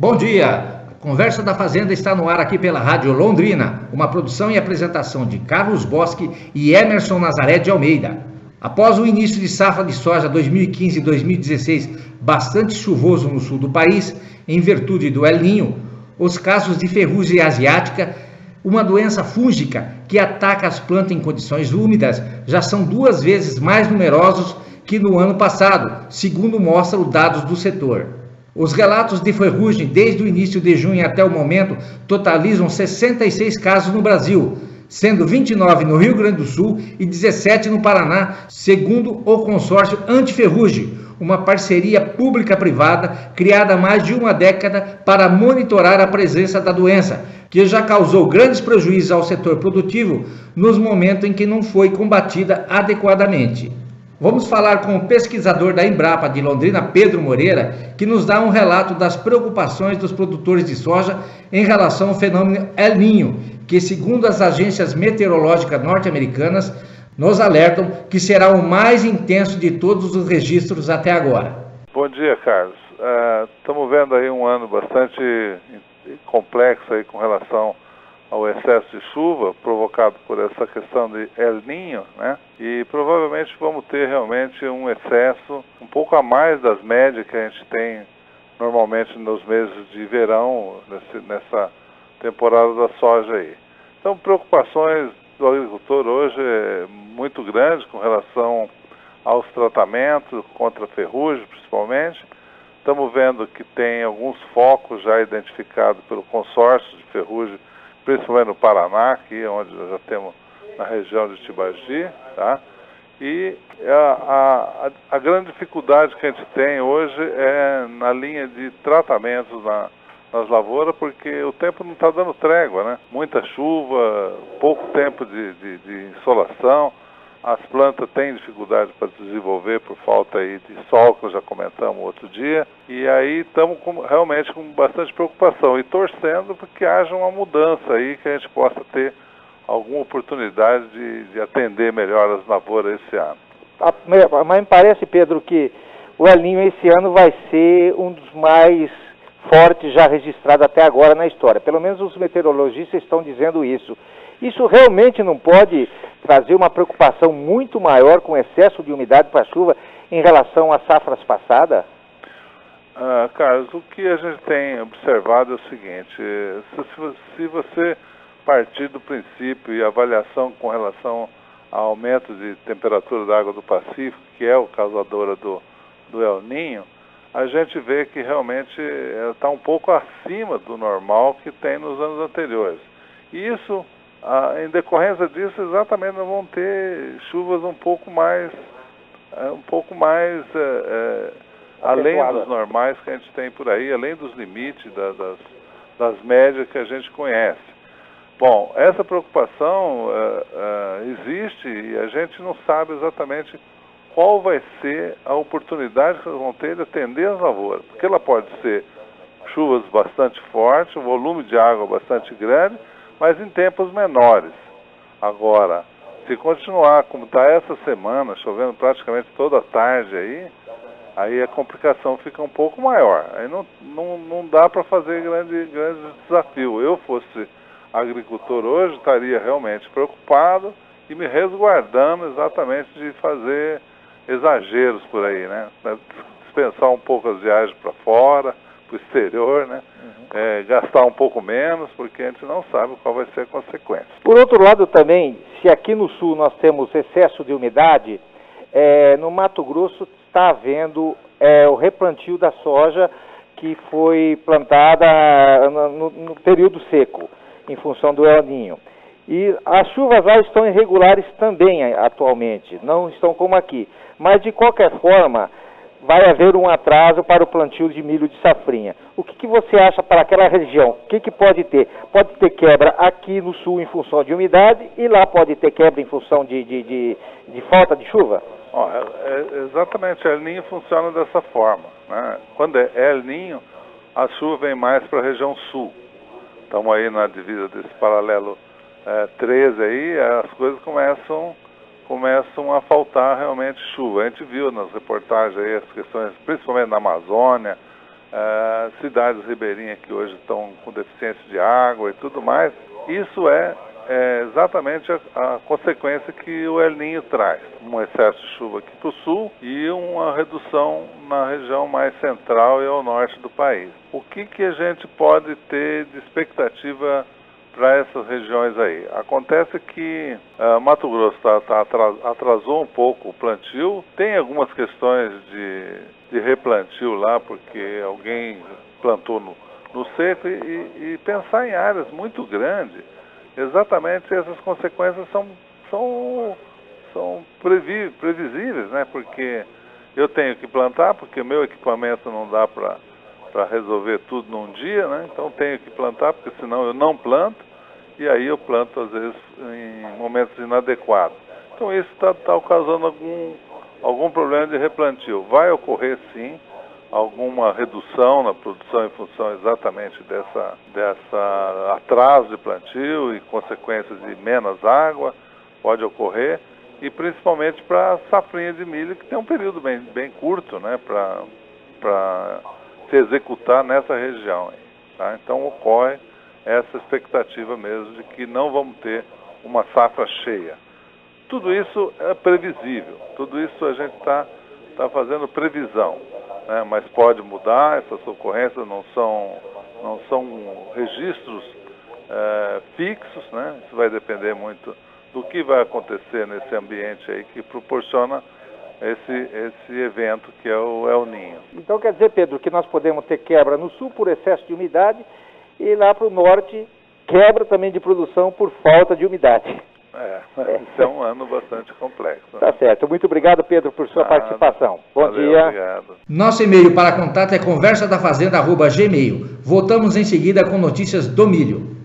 Bom dia! A Conversa da Fazenda está no ar aqui pela Rádio Londrina, uma produção e apresentação de Carlos Bosque e Emerson Nazaré de Almeida. Após o início de safra de soja 2015 e 2016 bastante chuvoso no sul do país, em virtude do El Niño, os casos de ferrugem asiática, uma doença fúngica que ataca as plantas em condições úmidas, já são 2 vezes mais numerosos que no ano passado, segundo mostram dados do setor. Os relatos de ferrugem desde o início de junho até o momento totalizam 66 casos no Brasil, sendo 29 no Rio Grande do Sul e 17 no Paraná, segundo o consórcio Antiferrugem, uma parceria pública-privada criada há mais de uma década para monitorar a presença da doença, que já causou grandes prejuízos ao setor produtivo nos momentos em que não foi combatida adequadamente. Vamos falar com o pesquisador da Embrapa de Londrina, Pedro Moreira, que nos dá um relato das preocupações dos produtores de soja em relação ao fenômeno El Niño, que, segundo as agências meteorológicas norte-americanas, nos alertam que será o mais intenso de todos os registros até agora. Bom dia, Carlos. Estamos vendo aí um ano bastante complexo aí com relação ao excesso de chuva provocado por essa questão de El Niño, né? E provavelmente vamos ter realmente um excesso um pouco a mais das médias que a gente tem normalmente nos meses de verão, nessa temporada da soja aí. Então, preocupações do agricultor hoje é muito grande com relação aos tratamentos contra a ferrugem, principalmente. Estamos vendo que tem alguns focos já identificados pelo consórcio de ferrugem, principalmente no Paraná, aqui onde nós já temos na região de Tibagi, tá? E a grande dificuldade que a gente tem hoje é na linha de tratamentos nas lavouras, porque o tempo não está dando trégua, né? Muita chuva, pouco tempo de insolação, as plantas têm dificuldade para desenvolver por falta aí de sol, que já comentamos outro dia, e aí estamos realmente com bastante preocupação e torcendo para que haja uma mudança aí, que a gente possa ter alguma oportunidade de atender melhor as lavouras esse ano. Mas me parece, Pedro, que o El Niño esse ano vai ser um dos mais fortes já registrado até agora na história. Pelo menos os meteorologistas estão dizendo isso. Isso realmente não pode trazer uma preocupação muito maior com excesso de umidade para a chuva em relação às safras passadas? Carlos, o que a gente tem observado é o seguinte: se você partir do princípio e avaliação com relação ao aumento de temperatura da água do Pacífico, que é o causadora do El Niño, a gente vê que realmente está um pouco acima do normal que tem nos anos anteriores. E isso, em decorrência disso, exatamente nós vamos ter chuvas um pouco mais além dos normais que a gente tem por aí, além dos limites das médias que a gente conhece. Bom, essa preocupação existe e a gente não sabe exatamente qual vai ser a oportunidade que elas vão ter de atender as lavouras, porque ela pode ser chuvas bastante fortes, um volume de água bastante grande, mas em tempos menores. Agora, se continuar como está essa semana, chovendo praticamente toda a tarde aí a complicação fica um pouco maior. Aí não dá para fazer grande desafio. Eu fosse agricultor hoje, estaria realmente preocupado e me resguardando exatamente de fazer exageros por aí, né? Dispensar um pouco as viagens para fora, para o exterior, né? Gastar um pouco menos, porque a gente não sabe qual vai ser a consequência. Por outro lado também, se aqui no sul nós temos excesso de umidade, no Mato Grosso está havendo o replantio da soja que foi plantada no período seco, em função do El Niño. E as chuvas lá estão irregulares também atualmente, não estão como aqui. Mas de qualquer forma, vai haver um atraso para o plantio de milho de safrinha. O que você acha para aquela região? O que pode ter? Pode ter quebra aqui no sul em função de umidade e lá pode ter quebra em função de falta de chuva? Exatamente, El Niño funciona dessa forma, né? Quando é El Niño, a chuva vem mais para a região sul. Estamos aí na divisa desse paralelo 13 aí, as coisas começam a faltar realmente chuva. A gente viu nas reportagens aí as questões, principalmente na Amazônia, cidades ribeirinhas que hoje estão com deficiência de água e tudo mais. Isso é exatamente a consequência que o El Niño traz. Um excesso de chuva aqui para o sul e uma redução na região mais central e ao norte do país. O que a gente pode ter de expectativa para essas regiões aí? Acontece que Mato Grosso atrasou um pouco o plantio, tem algumas questões de replantio lá, porque alguém plantou no seco e pensar em áreas muito grandes, exatamente essas consequências são previsíveis, né? Porque eu tenho que plantar, porque meu equipamento não dá para resolver tudo num dia, né? Então tenho que plantar, porque senão eu não planto, e aí eu planto às vezes em momentos inadequados. Então isso está causando algum problema de replantio. Vai ocorrer sim alguma redução na produção em função exatamente dessa atraso de plantio e consequências de menos água, pode ocorrer, e principalmente para a safrinha de milho, que tem um período bem curto, né, para se executar nessa região. Tá? Então ocorre essa expectativa mesmo de que não vamos ter uma safra cheia. Tudo isso é previsível, tudo isso a gente está fazendo previsão, né? Mas pode mudar, essas ocorrências não são registros fixos, né? Isso vai depender muito do que vai acontecer nesse ambiente aí que proporciona esse evento que é o El Niño. Então quer dizer, Pedro, que nós podemos ter quebra no sul por excesso de umidade e lá para o norte quebra também de produção por falta de umidade. Isso é um ano bastante complexo. Né? Tá certo. Muito obrigado, Pedro, por sua participação. Bom dia. Obrigado. Nosso e-mail para contato é conversadafazenda@gmail.com. Voltamos em seguida com notícias do milho.